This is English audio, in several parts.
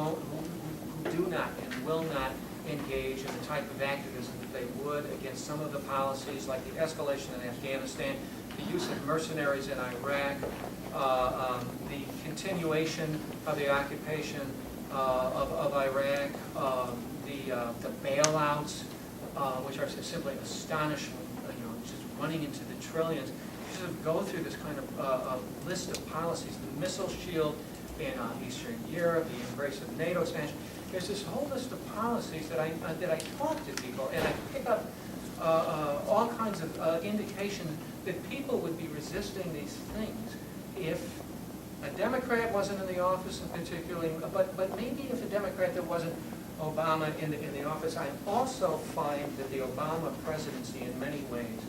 who do not and will not engage in the type of activism that they would against some of the policies like the escalation in Afghanistan, the use of mercenaries in Iraq, the continuation of the occupation of Iraq, the bailouts, which are simply astonishing, just running into the trillions. You just go through this kind of list of policies, the missile shield in Eastern Europe, the embrace of NATO expansion. There's this whole list of policies that I talk to people, and I pick up all kinds of indications that people would be resisting these things if a Democrat wasn't in the office, and particularly, but maybe if a Democrat that wasn't Obama in the office. I also find that the Obama presidency, in many ways,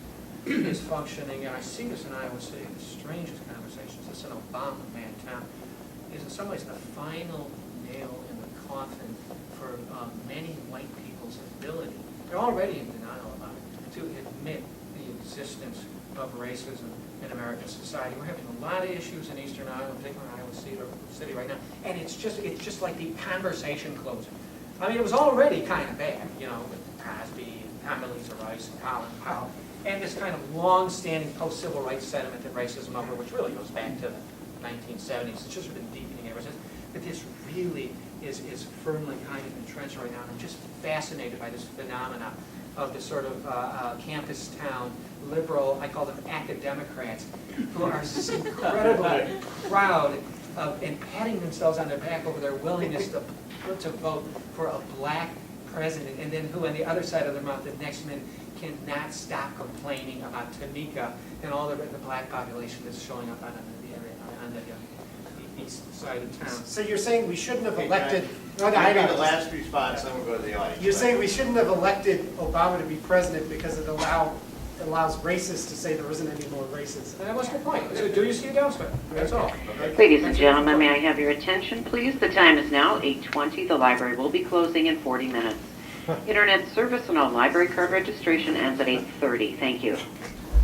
is functioning, and I see this in Iowa City, the strangest conversations. It's an Obama-man town. Is in some ways the final nail in the coffin for many white people's ability. They're already in denial about it, to admit the existence of racism in American society. We're having a lot of issues in Eastern Iowa, particularly in Iowa City right now, and it's just like the conversation closing. I mean, it was already kind of bad, with Cosby and Condoleezza Rice and Colin Powell, and this kind of long-standing post-civil rights sentiment that racism over, which really goes back to the 1970s. It's just been deepening ever since. But this really is firmly kind of entrenched right now. And I'm just fascinated by this phenomenon of this sort of campus town liberal, I call them academocrats, who are just incredibly proud of and patting themselves on their back over their willingness to vote for a black president, and then who on the other side of their mouth the next minute cannot stop complaining about Tamika and all the black population that's showing up on the east side of town. So you're saying we shouldn't have elected... I got the last response, then we'll go to the audience. You're saying we shouldn't have elected Obama to be president because it allows racists to say there isn't any more racism. That was the point. So do you see a downside? That's all. Okay. Ladies and gentlemen, may I have your attention, please? The time is now 8:20. The library will be closing in 40 minutes. Internet service and all library card registration ends at 8:30. Thank you.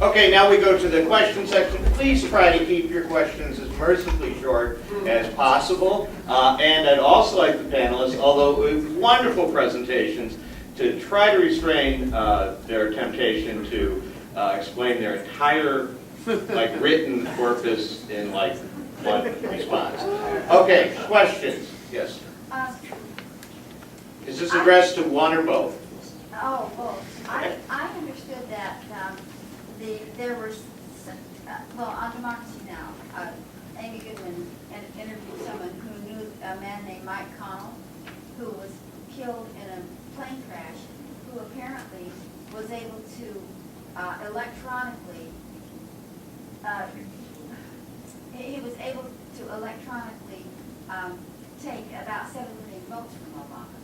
Okay, now we go to the question section. Please try to keep your questions as mercifully short as possible. And I'd also like the panelists, although with wonderful presentations, to try to restrain their temptation to explain their entire written corpus in one response. Okay, questions? Yes. Is this addressed to one or both? Oh, both. I understood that there were, on Democracy Now!, Amy Goodman interviewed someone who knew a man named Mike Connell, who was killed in a plane crash, who apparently was able to electronically, take about 7 million votes from Obama.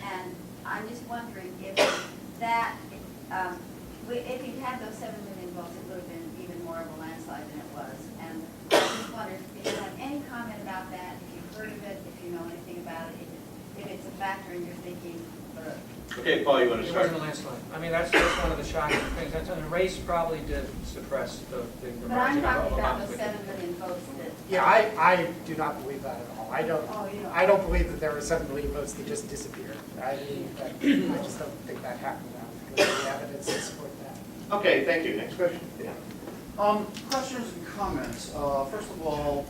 And I'm just wondering if that, if he'd had those 7 million votes, it would have been even more of a landslide than it was. And I just wondered if you have any comment about that, if you've heard of it, if you know anything about it, if it's a factor in your thinking. Okay, Paul, you want to It start? wasn't a landslide. I mean, that's one of the shocking things. And the race probably did suppress the But I'm margin talking of about Obama's those victory. 7 million votes that. Yeah, I do not believe that at all. Oh, you don't. I don't believe that there were 7 million votes that just disappeared. I just don't think that happened. There's no evidence to support that. Okay, thank you. Next question. Yeah. Questions and comments. First of all,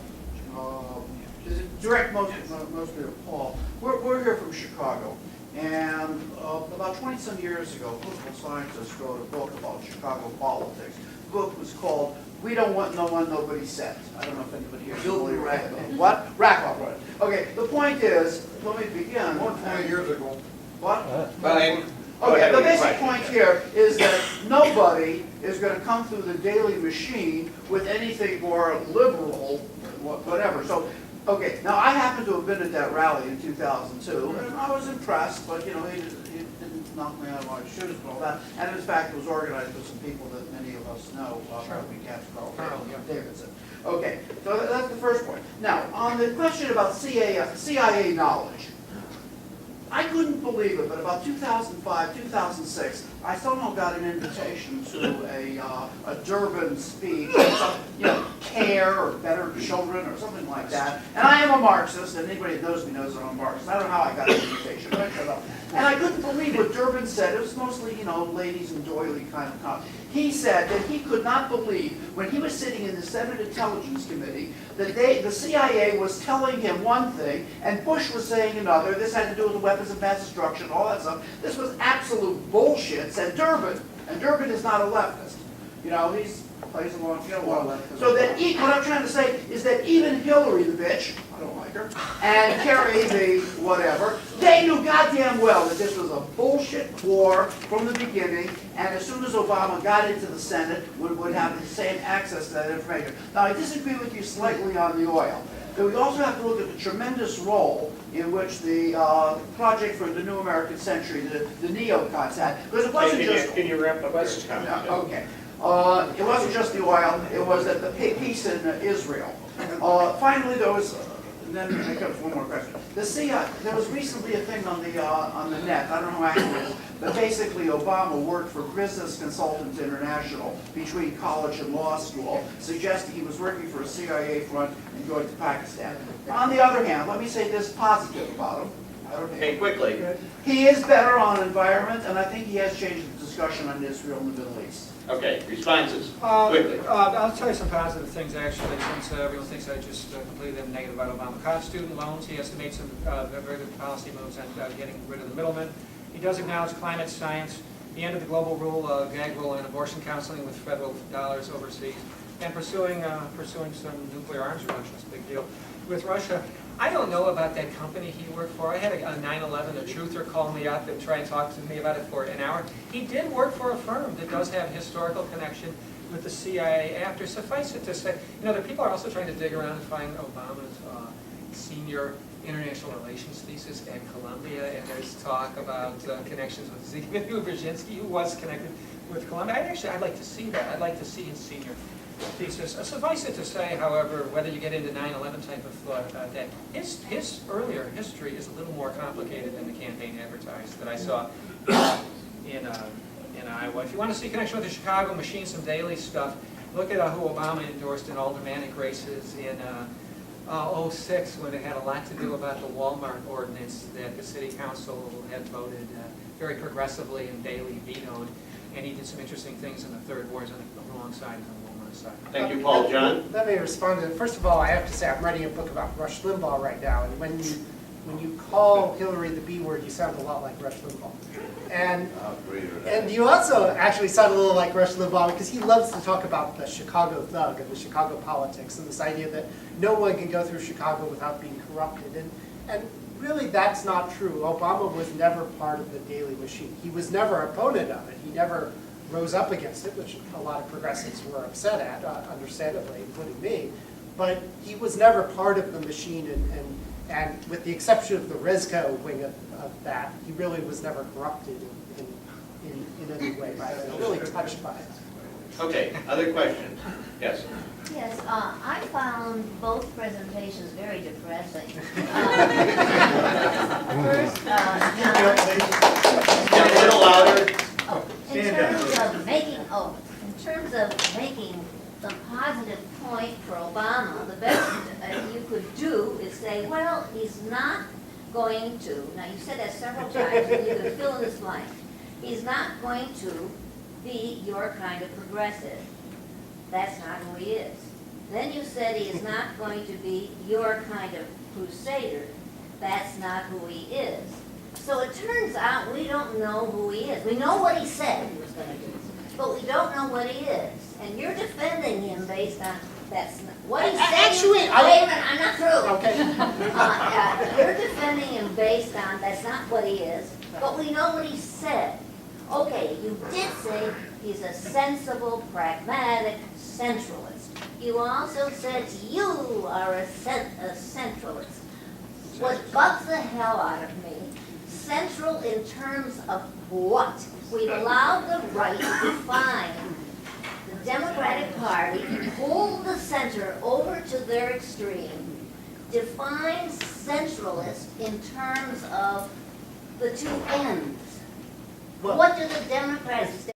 direct mostly to Paul. We're here from Chicago, and about 20-some years ago, political scientists wrote a book about Chicago politics. The book was called "We Don't Want No One, Nobody Said." I don't know if anybody here is familiar with it. What? Rakoff wrote it. Okay, the point is, let me begin. More than 20 years ago. What? Fine. Okay, the basic point here is that nobody is going to come through the Daily Machine with anything more liberal, whatever. So, okay, now I happen to have been at that rally in 2002, and I was impressed, but he didn't knock me out of my shoes and all that. And in fact, it was organized with some people that many of us know, Carl Davidson. Okay, so that's the first point. Now, on the question about CIA knowledge, I couldn't believe it, but about 2005, 2006, I somehow got an invitation to a Durban speech, care or better children or something like that. And I am a Marxist, and anybody that knows me knows that I'm a Marxist. I don't know how I got an invitation, but I showed up. And I couldn't believe what Durbin said. It was mostly, ladies and doily kind of comment. He said that he could not believe, when he was sitting in the Senate Intelligence Committee, that the CIA was telling him one thing, and Bush was saying another. This had to do with the weapons of mass destruction, all that stuff. This was absolute bullshit, said Durbin. And Durbin is not a leftist. He's plays along, So that, what I'm trying to say is that even Hillary, the bitch, I don't like her, and Kerry, the whatever, they knew goddamn well that this was a bullshit war from the beginning, and as soon as Obama got into the Senate, would have the same access to that information. Now, I disagree with you slightly on the oil. But we also have to look at the tremendous role in which the Project for the New American Century, the neocons had. Because it wasn't just... Can you wrap up your comment? Okay. It wasn't just the oil, it was that the peace in Israel. Finally, there was, and then I got one more question. There was recently a thing on the net, I don't know how accurate it is, but basically Obama worked for Business Consultants International between college and law school, suggesting he was working for a CIA front and going to Pakistan. On the other hand, let me say this positive about him. Hey, quickly. He is better on environment, and I think he has changed the discussion on Israel and the Middle East. Okay, responses, quickly. I'll tell you some positive things, actually, since everyone thinks I just completely am negative about Obama. College student loans, he has made some very good policy moves on getting rid of the middlemen. He does acknowledge climate science, the end of the global rule, gag rule, and abortion counseling with federal dollars overseas, and pursuing some nuclear arms reduction. It's a big deal. With Russia, I don't know about that company he worked for. I had a 9/11, a truther call me up and try and talk to me about it for an hour. He did work for a firm that does have historical connection with the CIA after. Suffice it to say, the people are also trying to dig around and find Obama's senior international relations thesis at Columbia, and there's talk about connections with Zbigniew Brzezinski, who was connected with Columbia. I'd like to see that. I'd like to see his senior thesis. Suffice it to say, however, whether you get into 9/11 type of thought about that, his earlier history is a little more complicated than the campaign advertised that I saw in Iowa. If you want to see connection with the Chicago machine, some daily stuff, look at who Obama endorsed in aldermanic races in 06, when it had a lot to do about the Walmart ordinance that the city council had voted very progressively and Daley vetoed. And he did some interesting things in the third wars on the wrong side and the Walmart side. Thank you, Paul. John? Let me respond to it. First of all, I have to say I'm writing a book about Rush Limbaugh right now, and when you call Hillary the B word, you sound a lot like Rush Limbaugh. And you also actually sound a little like Rush Limbaugh because he loves to talk about the Chicago thug and the Chicago politics and this idea that no one can go through Chicago without being corrupted. And really, that's not true. Obama was never part of the Daley machine. He was never an opponent of it. He never rose up against it, which a lot of progressives were upset at, understandably, including me. But he was never part of the machine, and with the exception of the Resco wing of that, he really was never corrupted in any way by it, really touched by it. Okay, other questions? Yes. Yes, I found both presentations very depressing. First, Get a little louder. in terms of making the positive point for Obama, the best you could do is say, well, he's not going to, now you said that several times, and you can fill in this blank. He's not going to be your kind of progressive. That's not who he is. Then you said he is not going to be your kind of crusader. That's not who he is. So it turns out we don't know who he is. We know what he said he was going to do, but we don't know what he is. And you're defending him based on that's not, what he said. Actually, wait a minute, I'm not through. Okay. You're defending him based on that's not what he is, but we know what he said. Okay, you did say he's a sensible, pragmatic centralist. You also said you are a centralist. What bugs the hell out of me, central in terms of what? We've allowed the right to define the Democratic Party, pull the center over to their extreme, define centralist in terms of the two ends. Well- What do the Democrats